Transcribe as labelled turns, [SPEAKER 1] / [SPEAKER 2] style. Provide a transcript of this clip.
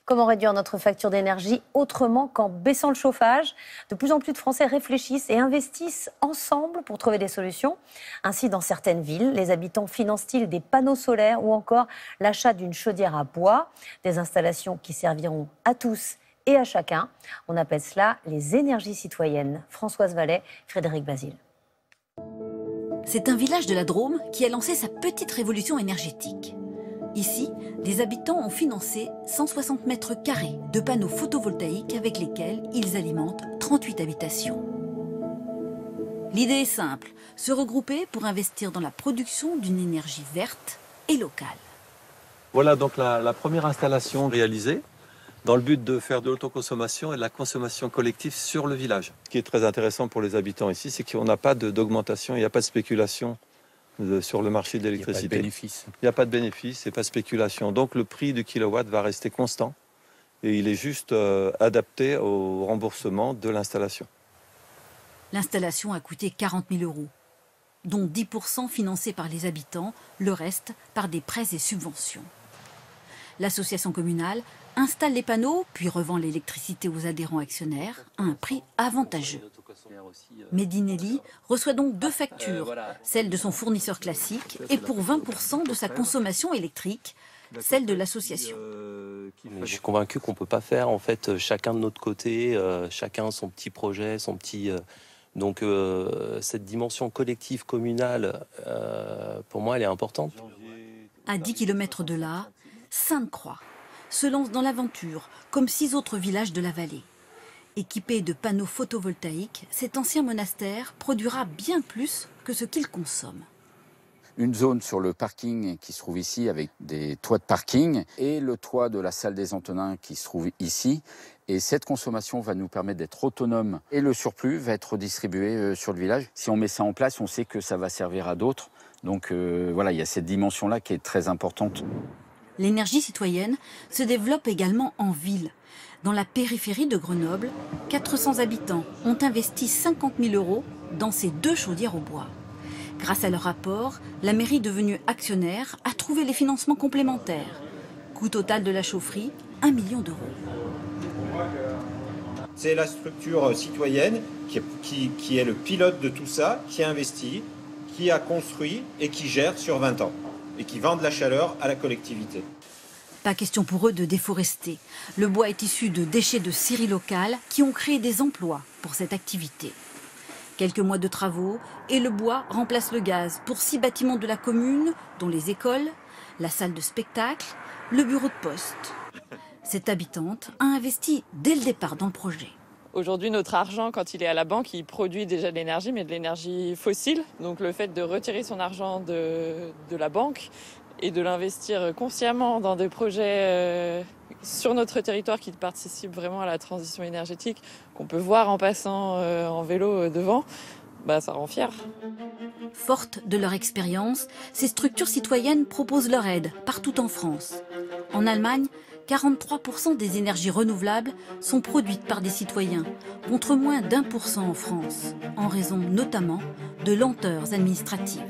[SPEAKER 1] Comment réduire notre facture d'énergie autrement qu'en baissant le chauffage? De plus en plus de Français réfléchissent et investissent ensemble pour trouver des solutions. Ainsi, dans certaines villes, les habitants financent-ils des panneaux solaires ou encore l'achat d'une chaudière à bois, des installations qui serviront à tous et à chacun. On appelle cela les énergies citoyennes. Françoise Vallet, Frédéric Basile.
[SPEAKER 2] C'est un village de la Drôme qui a lancé sa petite révolution énergétique. Ici, les habitants ont financé 160 mètres carrés de panneaux photovoltaïques avec lesquels ils alimentent 38 habitations. L'idée est simple, se regrouper pour investir dans la production d'une énergie verte et locale.
[SPEAKER 3] Voilà donc la première installation réalisée dans le but de faire de l'autoconsommation et de la consommation collective sur le village. Ce qui est très intéressant pour les habitants ici, c'est qu'on n'a pas d'augmentation, il n'y a pas de spéculation sur le marché de l'électricité.
[SPEAKER 4] Il
[SPEAKER 3] n'y a pas de bénéfice et pas de spéculation. Donc le prix du kilowatt va rester constant et il est juste adapté au remboursement de l'installation.
[SPEAKER 2] L'installation a coûté 40 000 €, dont 10% financés par les habitants, le reste par des prêts et subventions. L'association communale installe les panneaux, puis revend l'électricité aux adhérents actionnaires à un prix avantageux. Medinelli reçoit donc deux factures, celle de son fournisseur classique et pour 20% de sa consommation électrique, celle de l'association.
[SPEAKER 4] Je suis convaincu qu'on ne peut pas faire en fait chacun de notre côté, chacun son petit projet, son petit... Donc cette dimension collective communale, pour moi, elle est importante.
[SPEAKER 2] À 10 km de là, Sainte-Croix se lance dans l'aventure, comme 6 autres villages de la vallée. Équipé de panneaux photovoltaïques, cet ancien monastère produira bien plus que ce qu'il consomme.
[SPEAKER 5] Une zone sur le parking qui se trouve ici avec des toits de parking et le toit de la salle des Antonins qui se trouve ici. Et cette consommation va nous permettre d'être autonome et le surplus va être redistribué sur le village. Si on met ça en place, on sait que ça va servir à d'autres. Donc voilà, il y a cette dimension-là qui est très importante.
[SPEAKER 2] L'énergie citoyenne se développe également en ville. Dans la périphérie de Grenoble, 400 habitants ont investi 50 000 € dans ces 2 chaudières au bois. Grâce à leur apport, la mairie devenue actionnaire a trouvé les financements complémentaires. Coût total de la chaufferie, 1 million €.
[SPEAKER 6] C'est la structure citoyenne qui est le pilote de tout ça, qui a investi, qui a construit et qui gère sur 20 ans. Et qui vend de la chaleur à la collectivité.
[SPEAKER 2] Pas question pour eux de déforester. Le bois est issu de déchets de scieries locales qui ont créé des emplois pour cette activité. Quelques mois de travaux et le bois remplace le gaz pour 6 bâtiments de la commune, dont les écoles, la salle de spectacle, le bureau de poste. Cette habitante a investi dès le départ dans le projet.
[SPEAKER 7] Aujourd'hui, notre argent, quand il est à la banque, il produit déjà de l'énergie, mais de l'énergie fossile. Donc le fait de retirer son argent de la banque et de l'investir consciemment dans des projets sur notre territoire qui participent vraiment à la transition énergétique, qu'on peut voir en passant en vélo devant, ça rend fier.
[SPEAKER 2] Fortes de leur expérience, ces structures citoyennes proposent leur aide partout en France. En Allemagne, 43% des énergies renouvelables sont produites par des citoyens, contre moins d'1% en France, en raison notamment de lenteurs administratives.